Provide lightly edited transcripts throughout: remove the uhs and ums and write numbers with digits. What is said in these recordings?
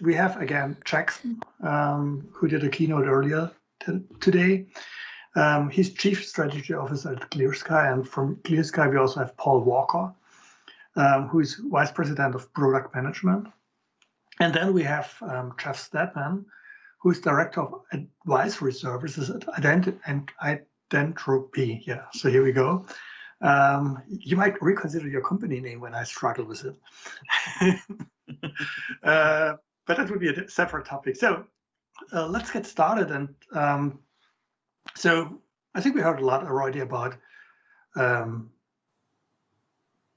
we have again Jackson, who did a keynote earlier today. He's Chief Strategy Officer at Skye, and from Skye we also have Paul Walker, who is Vice President of Product Management. And then we have Jeff Steadman, who is Director of Advisory Services at Identropy. Yeah, so here we go. You might reconsider your company name when I struggle with it. But that would be a separate topic. So let's get started. And so I think we heard a lot already about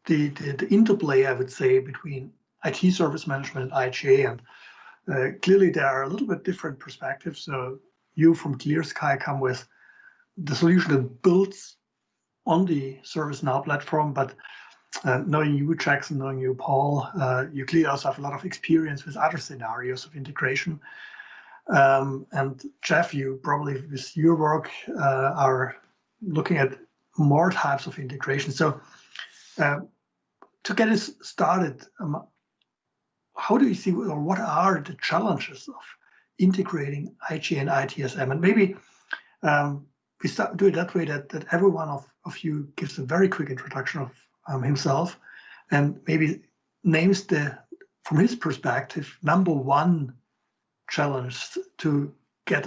the interplay, I would say, between IT service management and IGA. And clearly there are a little bit different perspectives. So you from Skye come with the solution that builds on the ServiceNow platform, but knowing you, Jackson, knowing you, Paul, you clearly also have a lot of experience with other scenarios of integration. And Jeff, you probably with your work are looking at more types of integration. So to get us started, how do you see, or what are the challenges of integrating IGA and ITSM? And maybe we start do it that way that every one of you gives a very quick introduction of himself and maybe names from his perspective, number one challenge to get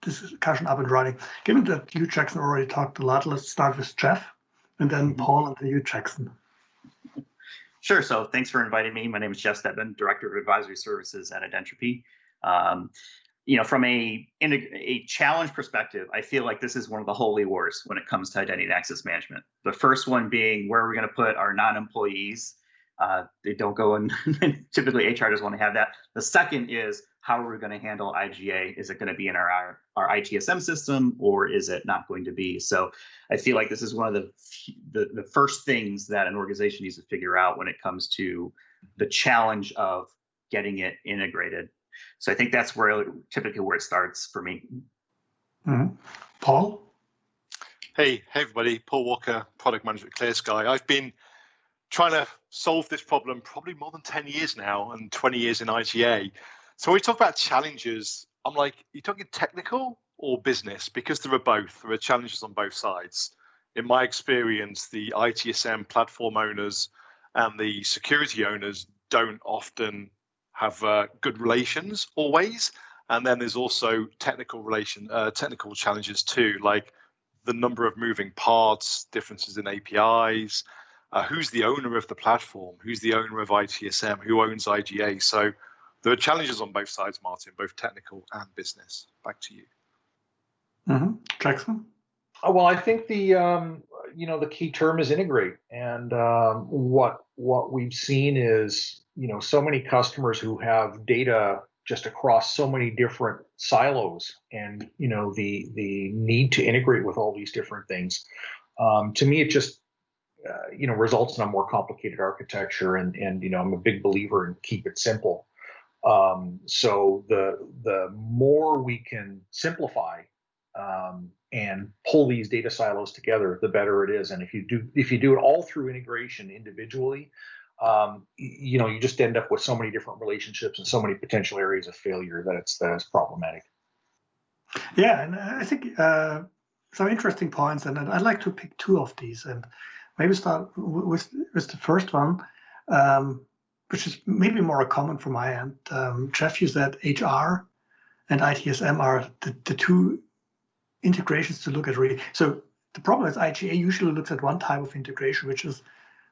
this discussion up and running. Given that you, Jackson, already talked a lot, let's start with Jeff and then Paul and then you, Jackson. Sure. So thanks for inviting me. My name is Jeff Steadman, Director of Advisory Services at Identropy. From a challenge perspective, I feel like this is one of the holy wars when it comes to identity and access management. The first one being where we're going to put our non-employees. They don't go in. Typically, HR doesn't want to have that. The second is how are we going to handle IGA? Is it going to be in our ITSM system, or is it not going to be? So I feel like this is one of the first things that an organization needs to figure out when it comes to the challenge of getting it integrated. So I think that's typically where it starts for me. Mm-hmm. Paul? Hey everybody, Paul Walker, Product Manager at Skye. I've been trying to solve this problem probably more than 10 years now and 20 years in IGA. So when we talk about challenges, I'm like, are you talking technical or business? Because there are both. There are challenges on both sides. In my experience, the ITSM platform owners and the security owners don't often have good relations always. And then there's also technical challenges too, like the number of moving parts, differences in APIs, who's the owner of the platform, who's the owner of ITSM, who owns IGA. So there are challenges on both sides, Martin, both technical and business. Back to you. Mm-hmm. Jackson? Well, I think the key term is integrate, and what we've seen is so many customers who have data just across so many different silos, and the need to integrate with all these different things. To me, it just results in a more complicated architecture, and I'm a big believer in keep it simple. So the more we can simplify and pull these data silos together, the better it is. And if you do it all through integration individually, you just end up with so many different relationships and so many potential areas of failure that it's problematic. Yeah, and I think some interesting points, and I'd like to pick two of these, and maybe start with the first one, which is maybe more common from my end. Jeff, you said HR and ITSM are the two integrations to look at really. So the problem is IGA usually looks at one type of integration, which is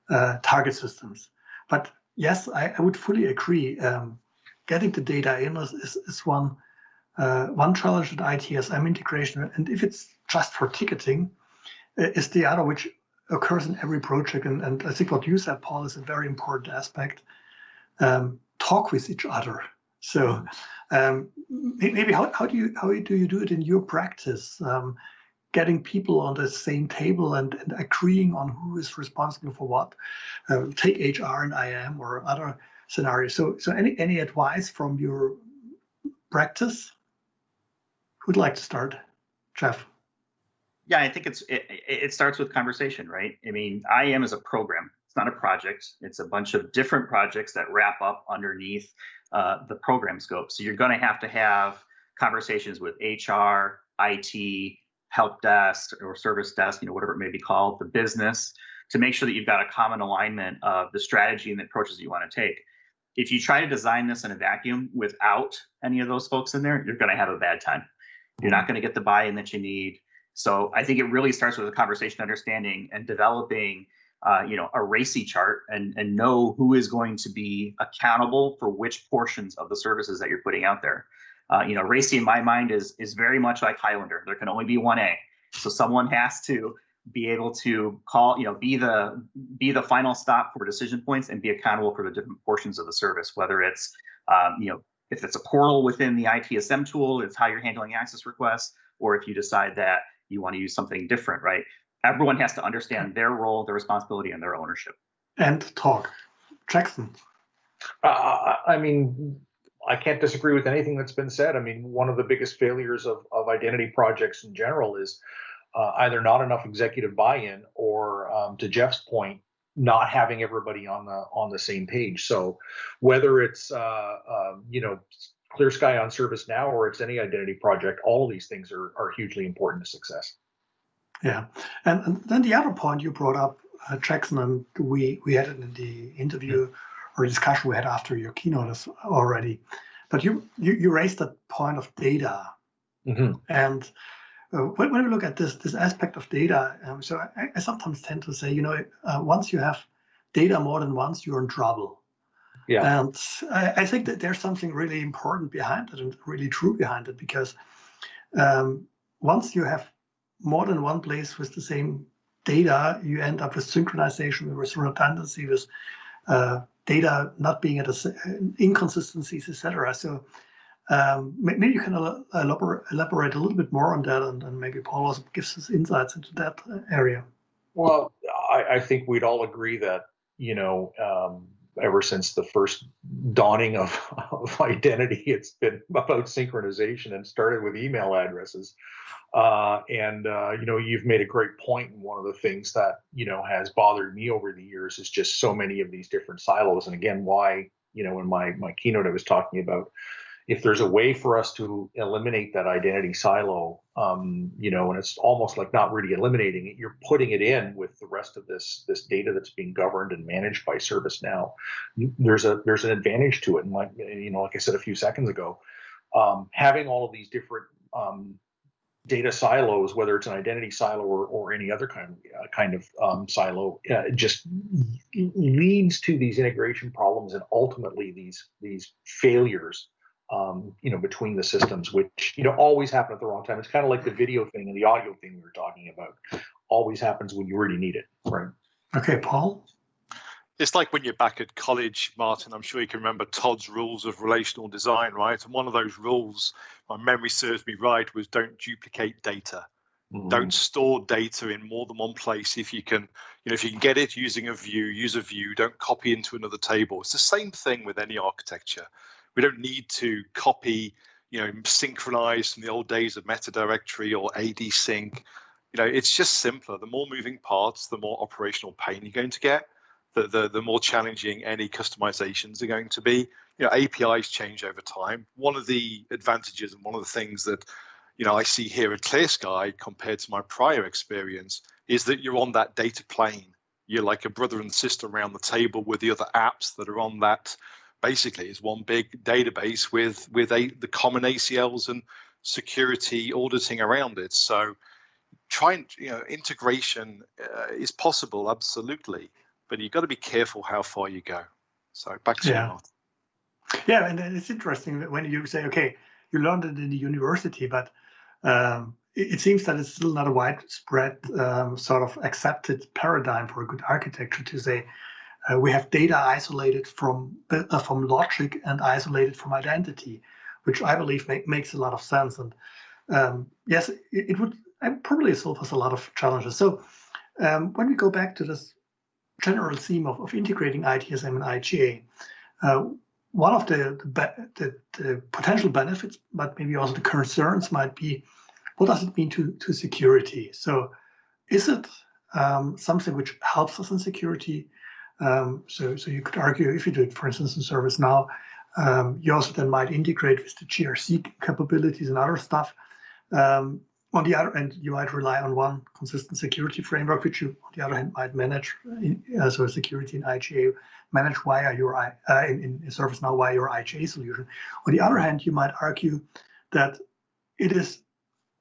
target systems. But yes, I would fully agree. Getting the data in is one challenge with ITSM integration. And if it's just for ticketing, is the other, which occurs in every project. And I think what you said, Paul, is a very important aspect. Talk with each other. So maybe how do you do it in your practice? Getting people on the same table and agreeing on who is responsible for what. Take HR and IAM or other scenarios. So any advice from your practice? Who'd like to start? Jeff. Yeah, I think it starts with conversation, right? I mean, IAM is a program. It's not a project. It's a bunch of different projects that wrap up underneath the program scope. So you're going to have conversations with HR, IT, help desk or service desk, whatever it may be called, the business, to make sure that you've got a common alignment of the strategy and the approaches you want to take. If you try to design this in a vacuum without any of those folks in there, you're going to have a bad time. You're not going to get the buy-in that you need. So I think it really starts with a conversation, understanding, and developing, a RACI chart and know who is going to be accountable for which portions of the services that you're putting out there. RACI in my mind is very much like Highlander. There can only be one A. So someone has to be able to call, be the final stop for decision points and be accountable for the different portions of the service, whether it's, if it's a portal within the ITSM tool, it's how you're handling access requests, or if you decide that you want to use something different, right? Everyone has to understand their role, their responsibility, and their ownership. And talk. Jackson. I mean, I can't disagree with anything that's been said. I mean, one of the biggest failures of identity projects in general is either not enough executive buy-in or, to Jeff's point, not having everybody on the same page. So whether it's Clear Skye on ServiceNow or it's any identity project, all of these things are hugely important to success. Yeah, and then the other point you brought up, Jackson, and we had it in the interview or discussion we had after your keynote already, but you raised that point of data, and when we look at this aspect of data, so I sometimes tend to say, once you have data more than once, you're in trouble. Yeah. And I think that there's something really important behind it and really true behind it, because once you have more than one place with the same data, you end up with synchronization, with redundancy, with data not being at inconsistencies, etc. So maybe you can elaborate a little bit more on that, and maybe Paul also gives us insights into that area. Well, I think we'd all agree that, ever since the first dawning of identity, it's been about synchronization, and started with email addresses. You've made a great point. And one of the things that, has bothered me over the years is just so many of these different silos. And again, why, in my keynote, I was talking about, if there's a way for us to eliminate that identity silo, and it's almost like not really eliminating it, you're putting it in with the rest of this data that's being governed and managed by ServiceNow. There's an advantage to it. And like I said a few seconds ago, having all of these different data silos, whether it's an identity silo or any other kind of silo, just leads to these integration problems and ultimately these failures. Between the systems, which always happen at the wrong time. It's kind of like the video thing and the audio thing we were talking about. Always happens when you really need it, right? Okay, Paul. It's like when you're back at college, Martin. I'm sure you can remember Todd's rules of relational design, right? And one of those rules, my memory serves me right, was don't duplicate data. Don't store data in more than one place. If you can get it using a view, use a view. Don't copy into another table. It's the same thing with any architecture. We don't need to copy, synchronize from the old days of meta directory or AD sync. It's just simpler. The more moving parts, the more operational pain you're going to get. The more challenging any customizations are going to be. APIs change over time. One of the advantages and one of the things that I see here at Clear Skye compared to my prior experience is that you're on that data plane. You're like a brother and sister around the table with the other apps that are on that. Basically, it's one big database with the common ACLs and security auditing around it. So, integration is possible, absolutely, but you've got to be careful how far you go. So, back to you, Martin. Yeah, and it's interesting that when you say, okay, you learned it in the university, but it seems that it's still not a widespread sort of accepted paradigm for a good architecture to say, we have data isolated from logic and isolated from identity, which I believe makes a lot of sense. And yes, it would probably solve us a lot of challenges. So when we go back to this general theme of integrating ITSM and IGA, one of the potential benefits, but maybe also the concerns might be, what does it mean to security? So is it something which helps us in security? So you could argue if you do it, for instance, in ServiceNow, you also then might integrate with the GRC capabilities and other stuff. On the other end, you might rely on one consistent security framework, which you, on the other hand, might manage. So security in IGA manage via your in ServiceNow via your IGA solution. On the other hand, you might argue that it is,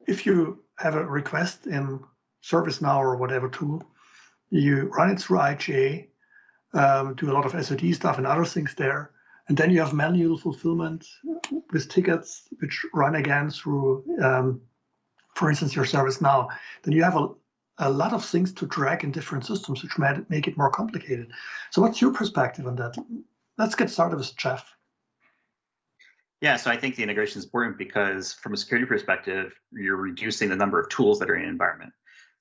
if you have a request in ServiceNow or whatever tool, you run it through IGA, do a lot of SOD stuff and other things there, and then you have manual fulfillment with tickets which run again through, for instance, your ServiceNow. Then you have a lot of things to track in different systems, which might make it more complicated. So what's your perspective on that? Let's get started with Jeff. Yeah, so I think the integration is important because from a security perspective, you're reducing the number of tools that are in an environment.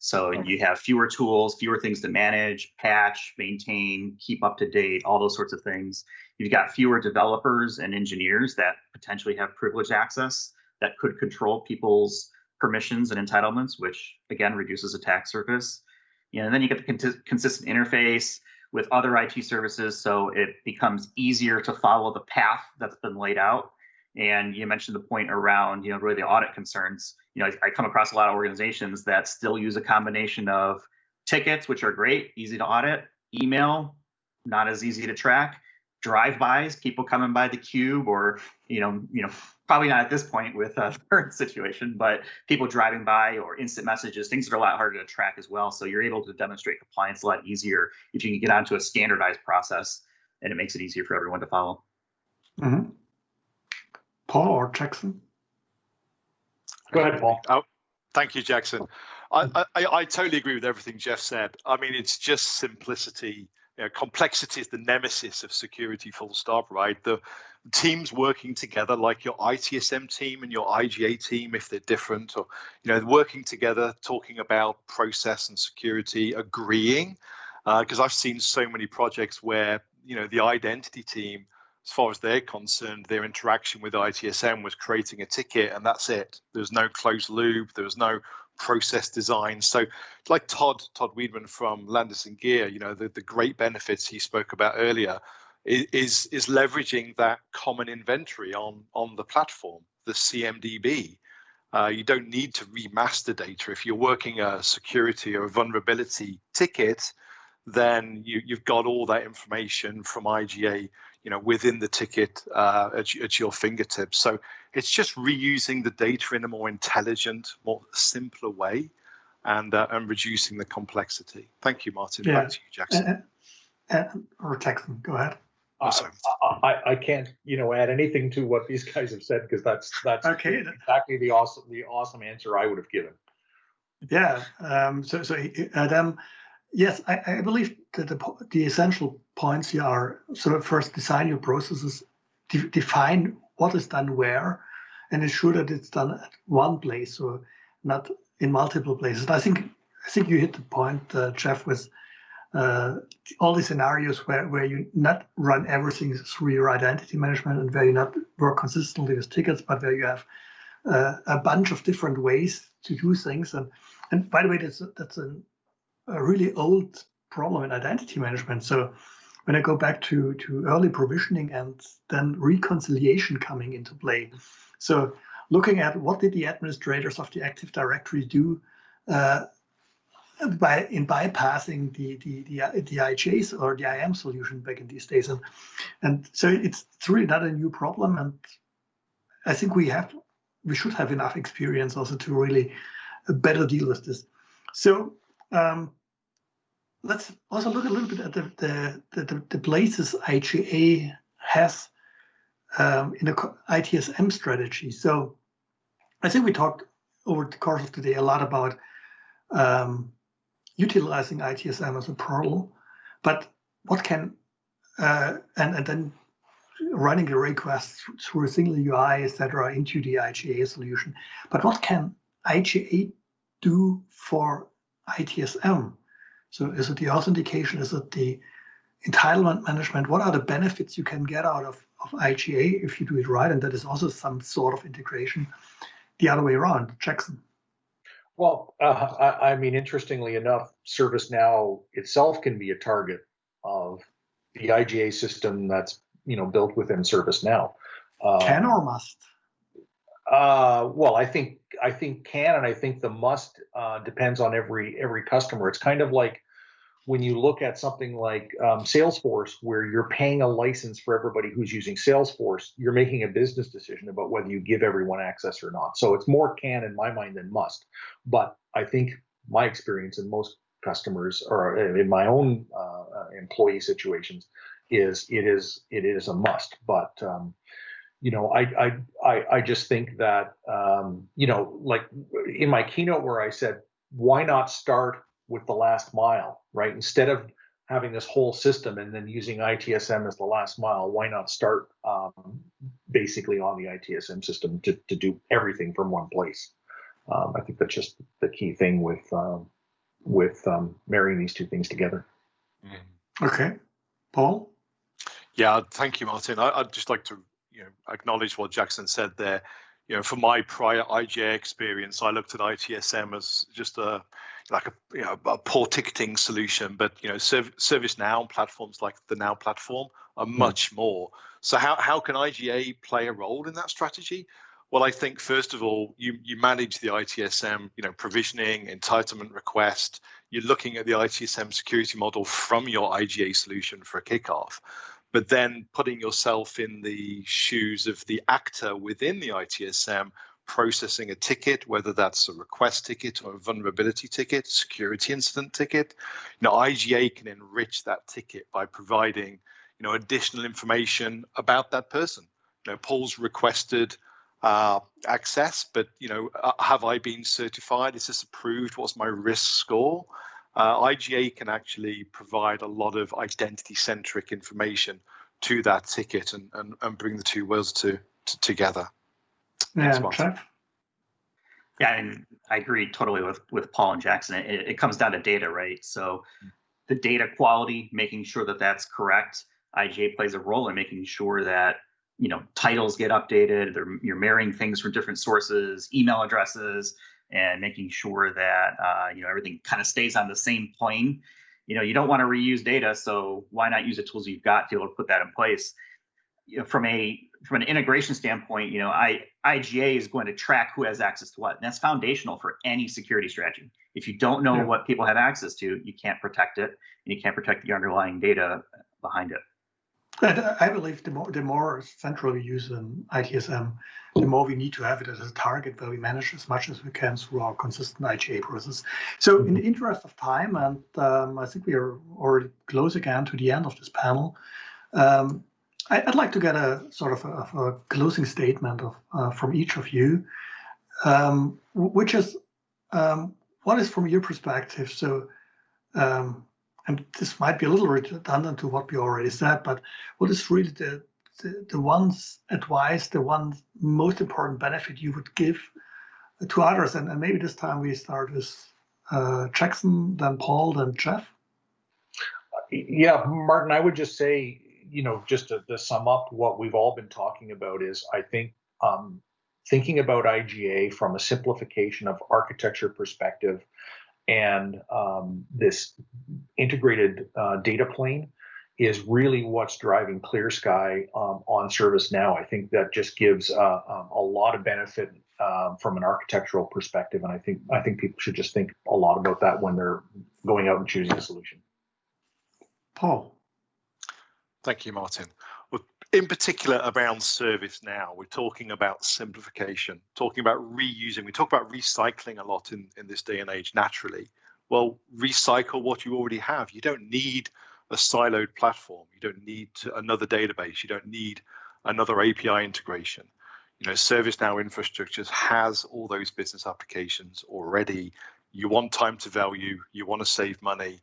So you have fewer tools, fewer things to manage, patch, maintain, keep up to date, all those sorts of things. You've got fewer developers and engineers that potentially have privileged access that could control people's permissions and entitlements, which again reduces attack surface. And then you get the consistent interface with other IT services, so it becomes easier to follow the path that's been laid out. And you mentioned the point around, really the audit concerns. I come across a lot of organizations that still use a combination of tickets, which are great, easy to audit, email, not as easy to track, drive-bys, people coming by the cube, or probably not at this point with the current situation, but people driving by, or instant messages, things that are a lot harder to track as well. So you're able to demonstrate compliance a lot easier if you can get onto a standardized process, and it makes it easier for everyone to follow. Mm-hmm. Paul or Jackson? Go ahead, Paul. Oh, thank you, Jackson. I totally agree with everything Jeff said. I mean, it's just simplicity. Complexity is the nemesis of security, full stop, right? The teams working together, like your ITSM team and your IGA team, if they're different, or working together, talking about process and security, agreeing, because I've seen so many projects where the identity team, as far as they're concerned, their interaction with ITSM was creating a ticket, and that's it. There's no closed loop. There was no process design. So like Todd Wiedman from Landis+Gyr, the great benefits he spoke about earlier is leveraging that common inventory on the platform, the CMDB. You don't need to remaster data. If you're working a security or a vulnerability ticket, then you've got all that information from IGA within the ticket at your fingertips. So it's just reusing the data in a more intelligent, more simpler way, and reducing the complexity. Thank you, Martin. Yeah. Back to you, Jackson. Or Jackson, go ahead. I can't add anything to what these guys have said, because that's okay. Exactly the awesome answer I would have given. Yeah. Adam. Yes, I believe that the essential points here are sort of first design your processes, define what is done where, and ensure that it's done at one place or not in multiple places. And I think you hit the point, Jeff, with all the scenarios where you not run everything through your identity management, and where you not work consistently with tickets, but where you have a bunch of different ways to do things. And by the way, that's a really old problem in identity management. So when I go back to early provisioning and then reconciliation coming into play, so looking at what did the administrators of the Active Directory do in bypassing the IGAs or the IAM solution back in these days, and so it's really not a new problem, and I think we should have enough experience also to really better deal with this. So let's also look a little bit at the places IGA has in a ITSM strategy. So I think we talked over the course of today a lot about utilizing ITSM as a portal, but what can and then running the requests through a single UI, etc., into the IGA solution. But what can IGA do for ITSM? So is it the authentication? Is it the entitlement management? What are the benefits you can get out of IGA if you do it right? And that is also some sort of integration the other way around. Jackson. Well, I mean, interestingly enough, ServiceNow itself can be a target of the IGA system that's built within ServiceNow. Can or must? Well, I think can, and I think the must depends on every customer. It's kind of like when you look at something like Salesforce, where you're paying a license for everybody who's using Salesforce, you're making a business decision about whether you give everyone access or not. So it's more can in my mind than must. But I think my experience in most customers, or in my own employee situations, is it is a must. But I just think that like in my keynote where I said, why not start with the last mile, right? Instead of having this whole system and then using ITSM as the last mile, why not start basically on the ITSM system to do everything from one place? I think that's just the key thing with marrying these two things together. Okay, Paul? Yeah, thank you, Martin. I'd just like to acknowledge what Jackson said there. From my prior IGA experience, I looked at ITSM as just a poor ticketing solution, but ServiceNow and platforms like the Now platform are much more. So how can IGA play a role in that strategy? Well, I think first of all, you manage the ITSM, provisioning, entitlement request. You're looking at the ITSM security model from your IGA solution for a kickoff, but then putting yourself in the shoes of the actor within the ITSM, processing a ticket, whether that's a request ticket or a vulnerability ticket, security incident ticket. IGA can enrich that ticket by providing, additional information about that person. Paul's requested access, but have I been certified? Is this approved? What's my risk score? IGA can actually provide a lot of identity-centric information to that ticket and bring the two worlds together. Yeah, Jeff? Yeah, and I agree totally with Paul and Jackson. It comes down to data, right? So the data quality, making sure that that's correct. IGA plays a role in making sure that titles get updated. You're marrying things from different sources, email addresses, and making sure that everything kind of stays on the same plane. You don't want to reuse data, so why not use the tools you've got to be able to put that in place? From an integration standpoint, IGA is going to track who has access to what. And that's foundational for any security strategy. If you don't know what people have access to, you can't protect it, and you can't protect the underlying data behind it. I believe the more central we use an ITSM, the more we need to have it as a target where we manage as much as we can through our consistent IGA process. So in the interest of time, and I think we are already close again to the end of this panel, I'd like to get a sort of a closing statement from each of you, which is what is from your perspective. So, and this might be a little redundant to what we already said, but what is really the one advice, the one most important benefit you would give to others? And maybe this time we start with Jackson, then Paul, then Jeff. Yeah, Martin, I would just say, just to sum up what we've all been talking about is, I think, thinking about IGA from a simplification of architecture perspective and this integrated data plane is really what's driving Skye on ServiceNow. I think that just gives a lot of benefit from an architectural perspective, and I think people should just think a lot about that when they're going out and choosing a solution. Paul. Thank you, Martin. Well, in particular around ServiceNow, we're talking about simplification, talking about reusing. We talk about recycling a lot in this day and age naturally. Well, recycle what you already have. You don't need a siloed platform. You don't need another database. You don't need another API integration. ServiceNow infrastructure has all those business applications already. You want time to value. You want to save money.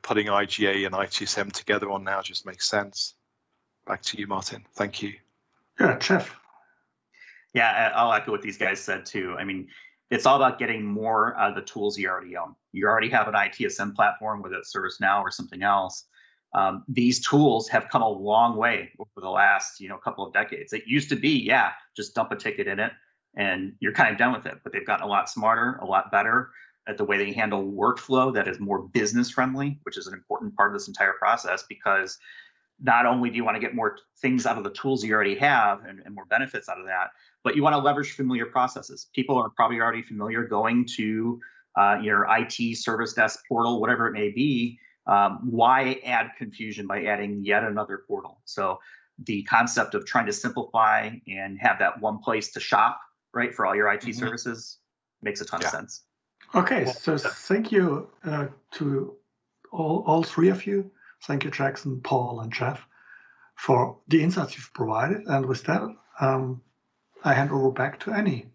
Putting IGA and ITSM together on Now just makes sense. Back to you, Martin. Thank you. Yeah, Jeff. Yeah, I'll echo what these guys said too. I mean, it's all about getting more out of the tools you already own. You already have an ITSM platform, whether it's ServiceNow or something else. These tools have come a long way over the last, couple of decades. It used to be, just dump a ticket in it and you're kind of done with it. But they've gotten a lot smarter, a lot better. at the way they handle workflow that is more business friendly, which is an important part of this entire process, because not only do you want to get more things out of the tools you already have and more benefits out of that, but you want to leverage familiar processes. People are probably already familiar going to your IT service desk portal, whatever it may be. Why add confusion by adding yet another portal? So the concept of trying to simplify and have that one place to shop, right, for all your IT services makes a ton of sense. Okay, so thank you to all three of you. Thank you, Jackson, Paul, and Jeff, for the insights you've provided. And with that, I hand over back to Annie.